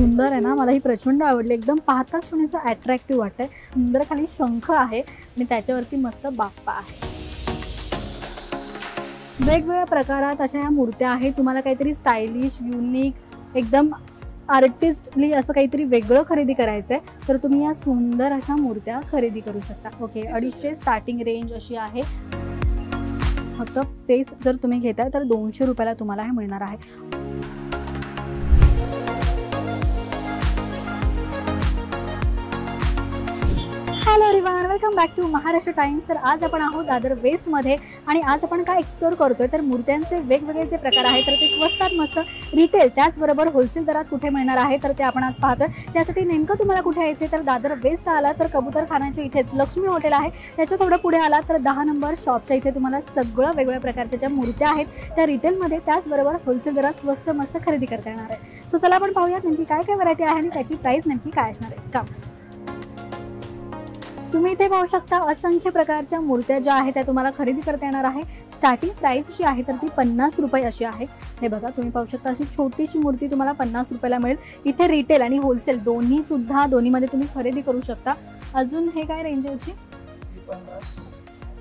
सुंदर आहे ना, मला ही प्रचंड आवडली। एकदम पाहता क्षणीच अट्रॅक्टिव्ह वाटतंय। सुंदर खाली शंख आहे आणि त्याच्यावरती मस्त बाप्पा आहे। वेगवेगळ्या प्रकारात अशा ह्या मूर्त्या आहेत। तुम्हाला काहीतरी स्टायलिश, युनिक, एकदम आर्टिस्टली असं काहीतरी वेगळं खरेदी करायचंय तर तुम्ही या सुंदर अशा मूर्त्या खरेदी करू शकता। ओके, 250 स्टार्टिंग रेंज अशी आहे। फक्त तेच जर तुम्ही घेताय तर 200 रुपयाला तुम्हाला हे मिळणार आहे। Hello everyone, welcome back to Maharashtra Times. तर आज आपण आहोत दादर वेस्ट मध्ये आणि आज आपण काय एक्सप्लोर करतोय तर मूर्त्यांचे वेगवेगळे जे प्रकार आहेत तर ते स्वस्तात मस्त रिटेल त्याचबरोबर होलसेल दरात कुठे मिळणार आहे तर ते आपण आज पाहतोय। त्यासाठी नेमकं तुम्हाला कुठे यायचे तर दादर वेस्ट आला तर कबूतरखानाच्या इथेच लक्ष्मी हॉटेल आहे, त्याच्या थोडं पुढे आला तर 10 नंबर शॉपच्या इथे तुम्हाला सगळं वेगवेगळ्या प्रकारच्या ज्या मूर्त्या आहेत त्या रिटेलमध्ये त्याचबरोबर होलसेल दरात स्वस्त मस्त खरेदी करता येणार आहे। सो चला आपण पाहूयात नेमकी काय काय व्हरायटी आहे आणि त्याची प्राइस नेमकी काय असणार आहे का। तुम्ही इथे पाहू शकता असंख्य प्रकारच्या मूर्त्या ज्या आहेत त्या तुम्हाला खरेदी करता येणार आहे। स्टार्टिंग प्राइस जी आहे तर ती 50 रुपये अशी आहे। हे बघा, तुम्ही पाहू शकता अशी छोटीशी मूर्ती तुम्हाला 50 रुपयाला मिळेल। इथे रिटेल आणि होलसेल दोन्हीमध्ये तुम्ही खरेदी करू शकता। अजून हे काय रेंज आहे याची?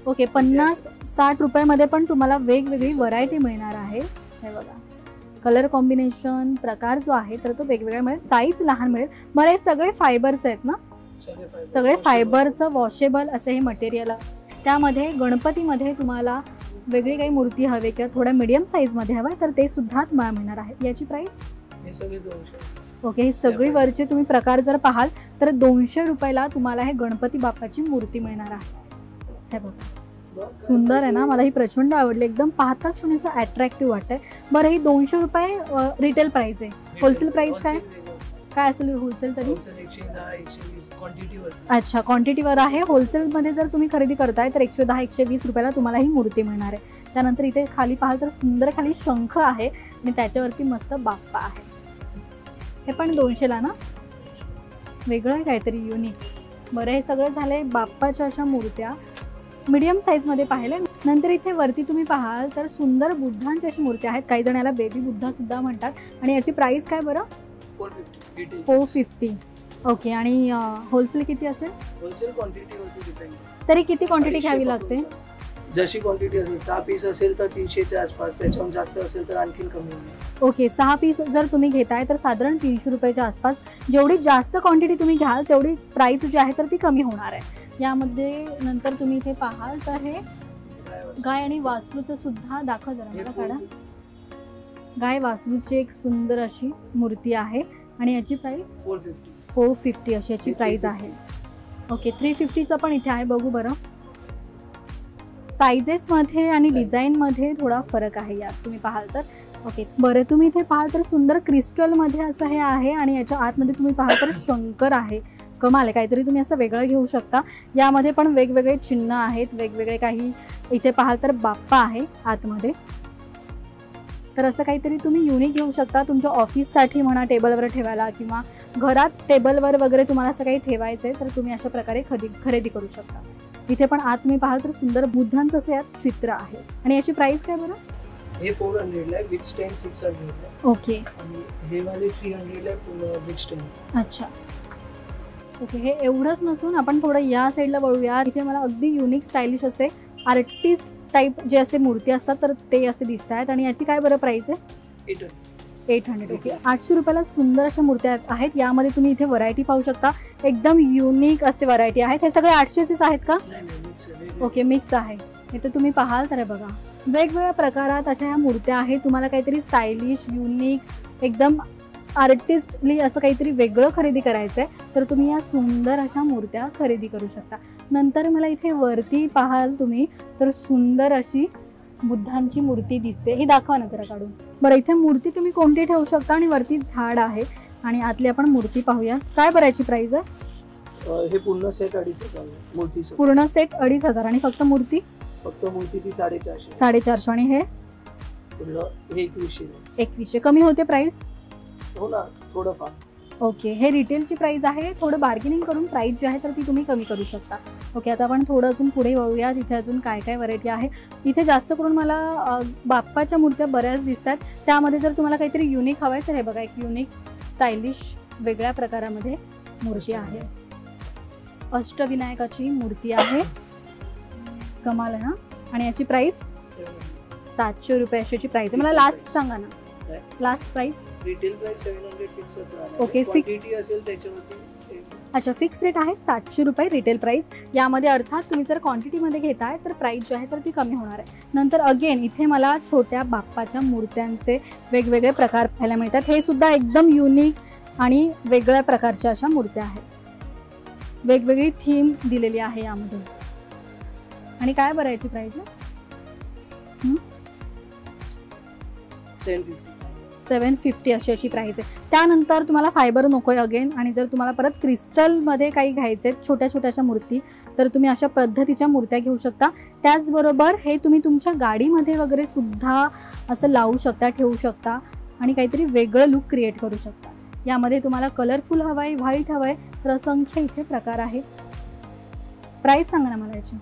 ओके, 50-60 रुपयामध्ये पण तुम्हाला वेगवेगळी व्हरायटी मिळणार आहे। हे बघा, कलर कॉम्बिनेशन प्रकार जो आहे तर तो वेगवेगळा मिळेल। साईज लहान मिळेल। बरं, हे सगळे फायबर्स आहेत ना? सगळे फायबरचं वॉशेबल असे हे मटेरियल आहे। त्यामध्ये गणपतीमध्ये तुम्हाला वेगळी काही मूर्ती हवी किंवा थोड्या मीडियम साईजमध्ये हवं तर ते सुद्धा तुम्हाला मिळणार आहे। याची प्राइस ओके, ही सगळी वरचे तुम्ही प्रकार जर पाहाल तर 200 रुपयाला तुम्हाला हे गणपती बाप्पाची मूर्ती मिळणार आहे। हे बघा, सुंदर आहे ना, मला ही प्रचंड आवडली। एकदम पाहता क्षणीच अट्रॅक्टिव्ह वाटतंय। बरं, ही 200 रुपये रिटेल प्राइस आहे। होलसेल प्राइस काय असेल होलसेल तरी? अच्छा, क्वांटिटीवर आहे। होलसेलमध्ये जर तुम्ही खरेदी करताय तर 110-120 रुपयाला तुम्हाला ही मूर्ती मिळणार आहे। त्यानंतर इथे खाली पाहाल तर सुंदर खाली शंख आहे आणि त्याच्यावरती मस्त बाप्पा आहे। हे पण 200ला ना, वेगळं आहे काहीतरी युनिक। बरं, हे सगळं झालंय बाप्पाच्या अशा मूर्त्या मीडियम साईजमध्ये पाहिले। नंतर इथे वरती तुम्ही पाहाल तर सुंदर बुद्धांची अशी मूर्त्या आहेत। काही जण याला बेबी बुद्धा सुद्धा म्हणतात आणि याची प्राइस काय बरं? 450। ओके, आणि होलसेल किती असेल? होलसेल क्वांटिटी वरती डिपेंड। तरी किती क्वांटिटी घ्यावी लागते? जशी क्वांटिटी असेल, 6 पीस असेल तर 300च्या आसपास, त्याच्याहून जास्त असेल तर आणखीन कमी होईल। ओके, 6 पीस जर तुम्ही घेताय तर साधारण 300 रुपयाच्या आसपास। जेवढी जास्त क्वांटिटी तुम्ही घ्याल तेवढी प्राइस जी आहे तर ती कमी होणार आहे। यामध्ये नंतर तुम्ही इथे पाहाल तर हे गाय आणि वासरूचं सुद्धा दाखवा जरा मला काढा। गाय वासरूची एक सुंदर अशी मूर्ती आहे आणि याची प्राइस 450 अशी याची प्राइस आहे। ओके, 350चं पण इथे आहे, बघू बरं। साइजेसमध्ये आणि डिझाईनमध्ये थोडा फरक आहे यात तुम्ही पाहाल तर। ओके, बरं, तुम्ही इथे पाहाल तर सुंदर क्रिस्टलमध्ये असं हे आहे आणि याच्या आतमध्ये तुम्ही पाहाल तर शंकर आहे। कमाल आहे, काहीतरी तुम्ही असं वेगळं घेऊ शकता। यामध्ये पण वेगवेगळे चिन्ह आहेत, वेगवेगळे काही इथे पाहाल तर बाप्पा आहे आतमध्ये। तर असं काहीतरी तुम्ही युनिक घेऊ शकता तुमच्या ऑफिससाठी म्हणा, टेबलवर ठेवायला किंवा घरात टेबलवर वगैरे तुम्हाला असं काही ठेवायचं आहे तर तुम्ही अशा प्रकारे खरेदी करू शकता। इथे पण आत तुम्ही पाहाल तर सुंदर बुद्धांचं असं यात चित्र आहे। आणि याची प्राइस काय बरं? हे 400 ला विथ स्टँड 600 ला। ओके, आणि हे वाले 300 ला विथ स्टँड। अच्छा, ओके, हे एवढंच नसून आपण थोडं या साईडला वळूया। इथे मला अगदी युनिक स्टायलिश असे आर्टिस्ट टाइप जे असे मूर्ती असतात तर ते असे दिसत आहेत। आणि याची काय बरं प्राइस आहे? 800। ओके, 800 रुपयाला सुंदर अशा मूर्त्या आहेत। यामध्ये तुम्ही इथे व्हरायटी पाहू शकता, एकदम युनिक असे व्हरायटी आहेत। हे सगळे 800च आहेत का? ओके, मिक्स आहे। इथे तुम्ही पाहाल तर बघा वेगवेगळ्या प्रकारात अशा ह्या मूर्त्या आहेत। तुम्हाला काहीतरी स्टायलिश, युनिक, एकदम आर्टिस्टली असं काहीतरी वेगळं खरेदी करायचं आहे तर तुम्ही या सुंदर अशा मूर्त्या खरेदी करू शकता। नंतर मला इथे वरती पाहाल तुम्ही तर सुंदर अशी बुद्धांची मूर्ती दिसते, ही दाखवा ना जरा काढून। बरं, इथे मूर्ती तुम्ही कोणती ठेवू शकता आणि वरती झाड आहे आणि आतली आपण मूर्ती पाहूया। काय बरायची प्राइस आहे? हे पूर्ण सेट 250 आहे मूर्तीचं। पूर्ण सेट 25000 आणि फक्त मूर्ती ती 450। 450 आणि हे 2100 कमी होते प्राइस? हो ना, थोडं फार। ओके, हे रिटेलची प्राइस आहे। थोडं बार्गेनिंग करून प्राइस जी आहे तर ती तुम्ही कमी करू शकता। ओके, आता आपण थोडं अजून पुढे वळूया। तिथे अजून काय काय व्हरायटी आहे। इथे जास्त करून मला बाप्पाच्या मूर्त्या बऱ्याच दिसतात। त्यामध्ये जर तुम्हाला काहीतरी युनिक हवं आहे तर हे बघा, एक युनिक स्टायलिश वेगळ्या प्रकारामध्ये मूर्ती आहे. अष्टविनायकाची मूर्ती आहे. कमाल आहे ना. आणि याची प्राइस 700 रुपये अशी प्राइस आहे. मला लास्ट सांगा ना, last price. Retail price 700 fix आहे. ओके, क्वांटिटी असेल त्याच्यावरती. अच्छा, फिक्स रेट आहे 700 रुपये रिटेल प्राइस. यामध्ये अर्थात तुम्ही जर क्वांटिटीमध्ये घेताय तर प्राइस जी आहे तर ती कमी होणार आहे. नंतर अगेन इथे मला छोट्या बाप्पाच्या मूर्त्यांचे वेगवेगळे प्रकार पाहायला मिळतात. हे सुद्धा एकदम युनिक आणि वेगळ्या प्रकारच्या अशा मूर्त्या आहेत. वेगवेगळी थीम दिलेली आहे यामध्ये. आणि काय बरं याची प्राइस आहे? 750 अशी याची प्राइस आहे. त्यानंतर तुम्हाला फायबर नकोय अगेन, आणि जर तुम्हाला परत क्रिस्टलमध्ये काही घ्यायचे छोट्या छोट्याशा मूर्ती तर तुम्ही अशा पद्धतीच्या मूर्त्या घेऊ शकता. त्याचबरोबर हे तुम्ही तुमच्या गाडीमध्ये वगैरे सुद्धा असं लावू शकता, ठेवू शकता आणि काहीतरी वेगळं लुक क्रिएट करू शकता. यामध्ये तुम्हाला कलरफुल हवंय, व्हाईट हवंय, तर असंख्य इथे प्रकार आहेत. प्राइस सांगा ना मला याची.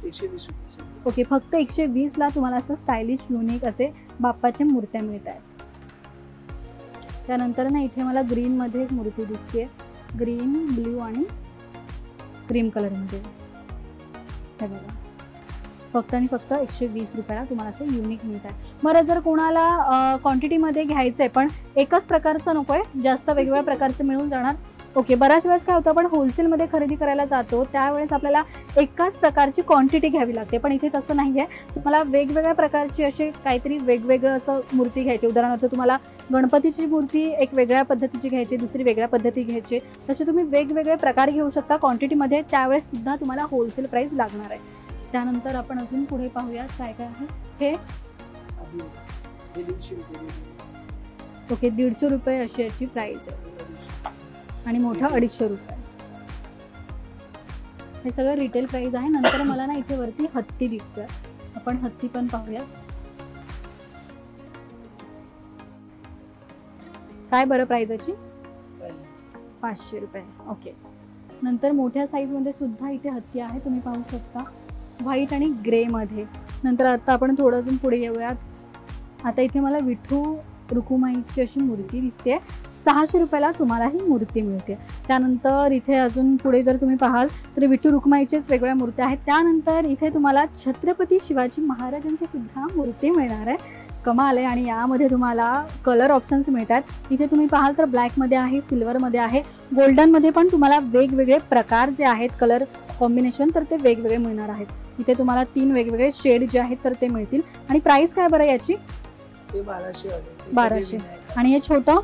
120 रुपये. ओके, फक्त 120 ला तुम्हाला असं स्टायलिश युनिक असे बाप्पाच्या मूर्त्या मिळत आहेत. त्यानंतर ना इथे मला ग्रीनमध्ये एक मूर्ती दिसते. ग्रीन, ब्ल्यू आणि क्रीम कलरमध्ये. हे बघा, फक्त आणि फक्त 120 रुपयाला तुम्हाला असं युनिक मिळत आहे. बरं, जर कोणाला क्वांटिटीमध्ये घ्यायचं आहे पण एकच प्रकारचं नको आहे, जास्त वेगवेगळ्या प्रकारचं मिळून जाणार. ओके, बऱ्याच वेळेस काय होतं, आपण होलसेलमध्ये खरेदी करायला जातो त्यावेळेस आपल्याला एकाच प्रकारची क्वांटिटी घ्यावी लागते. पण इथे तसं नाही आहे. तुम्हाला वेगवेगळ्या प्रकारची असे काहीतरी वेगवेगळं असं मूर्ती घ्यायची. उदाहरणार्थ तुम्हाला गणपतीची मूर्ती एक वेगळ्या पद्धतीची घ्यायची, दुसरी वेगळ्या पद्धती घ्यायची, तसे तुम्ही वेगवेगळे प्रकार घेऊ शकता क्वांटिटीमध्ये. त्यावेळेस सुद्धा तुम्हाला होलसेल प्राईस लागणार आहे. त्यानंतर आपण अजून पुढे पाहूयात काय काय आहे. हे ओके, 150 रुपये अशी याची प्राईस आहे. आणि मोठा 250 रुपये. हे सगळं रिटेल प्राइस आहे. नंतर मला ना इथे वरती हत्ती दिसतोय, आपण हत्ती पण पाहूया. काय बरं प्राइस याची? 500 रुपये. ओके. नंतर मोठ्या साईजमध्ये सुद्धा इथे हत्ती आहे, तुम्ही पाहू शकता, व्हाईट आणि ग्रेमध्ये. नंतर आता आपण थोडं अजून पुढे येऊयात. आता इथे मला विठू रुकुमाईची अशी मूर्ती दिसते. 600 रुपयाला तुम्हाला ही मूर्ती मिळते. त्यानंतर इथे अजून पुढे जर तुम्ही पाहाल तर विठू रुकुमाईचेच वेगळ्या मूर्त्या आहेत. त्यानंतर इथे तुम्हाला छत्रपती शिवाजी महाराजांची सुद्धा मूर्ती मिळणार आहे. कमाल आहे. आणि यामध्ये तुम्हाला कलर ऑप्शन्स मिळतात. इथे तुम्ही पाहाल तर ब्लॅकमध्ये आहे, सिल्वरमध्ये आहे, गोल्डनमध्ये पण तुम्हाला वेगवेगळे प्रकार जे आहेत कलर कॉम्बिनेशन तर ते वेगवेगळे मिळणार आहेत. इथे तुम्हाला 3 वेगवेगळे शेड जे आहेत तर ते मिळतील. आणि प्राइस काय बरं याची? 1200. आणि हे छोटं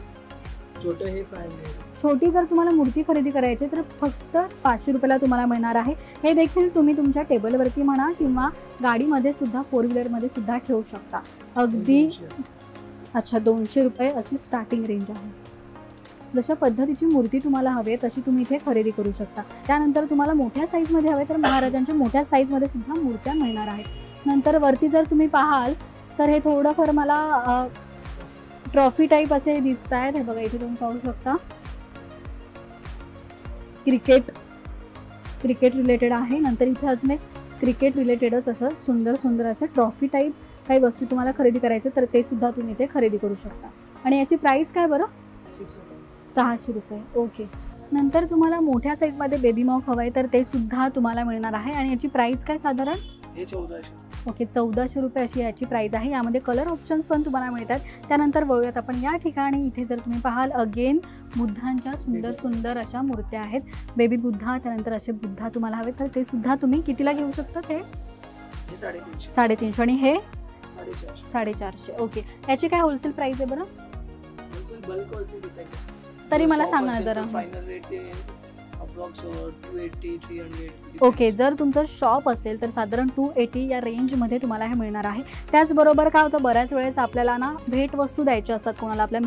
हे 500. छोटी जर तुम्हाला मूर्ती खरेदी करायची तर फक्त 500 रुपयाला तुम्हाला मिळणार आहे. हे देखील तुम्ही तुमच्या टेबलवरती म्हणा किंवा गाडीमध्ये सुद्धा, 4 व्हीलरमध्ये सुद्धा ठेवू शकता. अगदी. अच्छा, 200 रुपये अशी स्टार्टिंग रेंज आहे. जशा पद्धतीची मूर्ती तुम्हाला हवी तशी तुम्ही इथे खरेदी करू शकता. त्यानंतर तुम्हाला मोठ्या साईजमध्ये हवे तर महाराजांच्या मोठ्या साईजमध्ये सुद्धा मूर्त्या मिळणार आहेत. नंतर वरती जर तुम्ही पाहाल तर हे थोडंफार मला ट्रॉफी टाईप असे दिसत आहेत. हे बघा, इथे तुम्ही पाहू शकता. क्रिकेट रिलेटेड आहे. नंतर इथे अजून एक क्रिकेट रिलेटेडच असं सुंदर सुंदर असं ट्रॉफी टाईप काही वस्तू तुम्हाला खरेदी करायचं तर ते सुद्धा तुम्ही इथे खरेदी करू शकता. आणि याची प्राइस काय बरं? 600 रुपये. ओके. नंतर तुम्हाला मोठ्या साईजमध्ये बेबी मॉक हवं आहे तर ते सुद्धा तुम्हाला मिळणार आहे. आणि याची प्राइस काय साधारण? 1400. ओके, 1400 रुपये अशी याची प्राइस आहे. यामध्ये कलर ऑप्शन्स पण तुम्हाला मिळतात. त्यानंतर वळूयात आपण या ठिकाणी. इथे जर तुम्ही पाहाल अगेन बुद्धांच्या सुंदर सुंदर अशा मूर्त्या आहेत. बेबी बुद्धा, त्यानंतर असे बुद्धा तुम्हाला हवे तर ते सुद्धा तुम्ही कितीला घेऊ शकता? ते 350. आणि हे 450. ओके. याची काय होलसेल प्राइस आहे बरं? तरी मला सांगा ना जरा. ओके, जर तुमचं शॉप असेल तर साधारण 280 या रेंजमध्ये तुम्हाला हे मिळणार आहे. त्याचबरोबर काय होतं, बऱ्याच वेळेस आपल्याला ना भेटवस्तू द्यायच्या असतात कोणाला, आपल्या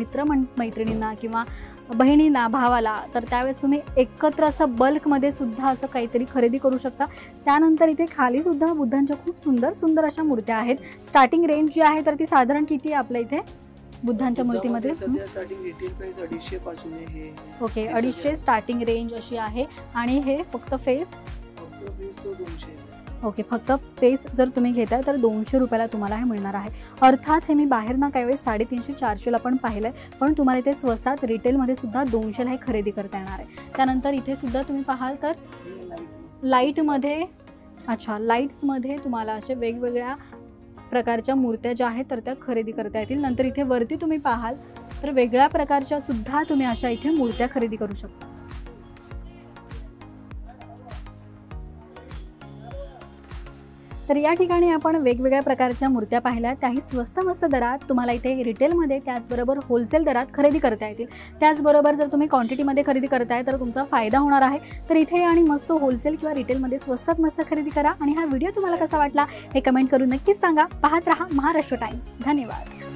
मैत्रिणींना किंवा बहिणींना, भावाला, तर त्यावेळेस तुम्ही एकत्र असं बल्कमध्ये सुद्धा असं काहीतरी खरेदी करू शकता. त्यानंतर इथे खाली सुद्धा बुद्धांच्या खूप सुंदर सुंदर अशा मूर्त्या आहेत. स्टार्टिंग रेंज जी आहे तर ती साधारण किती आहे आपल्या इथे बुद्धांच्या मूर्तीमध्ये? ओके, 250 स्टार्टिंग रेंज अशी आहे. आणि हे फक्त फेस ओके, फक्त तेच जर तुम्ही घेताय तर 200 रुपयाला तुम्हाला हे मिळणार आहे. अर्थात हे मी बाहेर ना काही वेळेस 350-400ला पण पाहिलं आहे, पण तुम्हाला इथे स्वस्तात रिटेलमध्ये सुद्धा 200ला हे खरेदी करता येणार आहे. त्यानंतर इथे सुद्धा तुम्ही पाहाल तर लाईटमध्ये, अच्छा, लाईट्समध्ये तुम्हाला अशा वेगवेगळ्या प्रकारच्या मूर्त्या ज्या आहेत तर त्या खरेदी करता येतील. नंतर इथे वरती तुम्ही पाहाल तर वेगळ्या प्रकारच्या सुद्धा तुम्ही अशा इथे मूर्त्या खरेदी करू शकता. तर या ठिकाणी आपण वेगवेगळ्या प्रकारच्या मूर्त्या पाहिल्या, त्याही स्वस्त मस्त दरात तुम्हाला इथे रिटेलमध्ये त्याचबरोबर होलसेल दरात खरेदी करता येतील. त्याचबरोबर जर तुम्ही क्वांटिटीमध्ये खरेदी करताय तर तुमचा फायदा होणार आहे. तर इथे आणि मस्त होलसेल किंवा रिटेलमध्ये स्वस्तात मस्त खरेदी करा. आणि हा व्हिडिओ तुम्हाला कसा वाटला हे कमेंट करून नक्कीच सांगा. पाहत रहा महाराष्ट्र टाइम्स. धन्यवाद.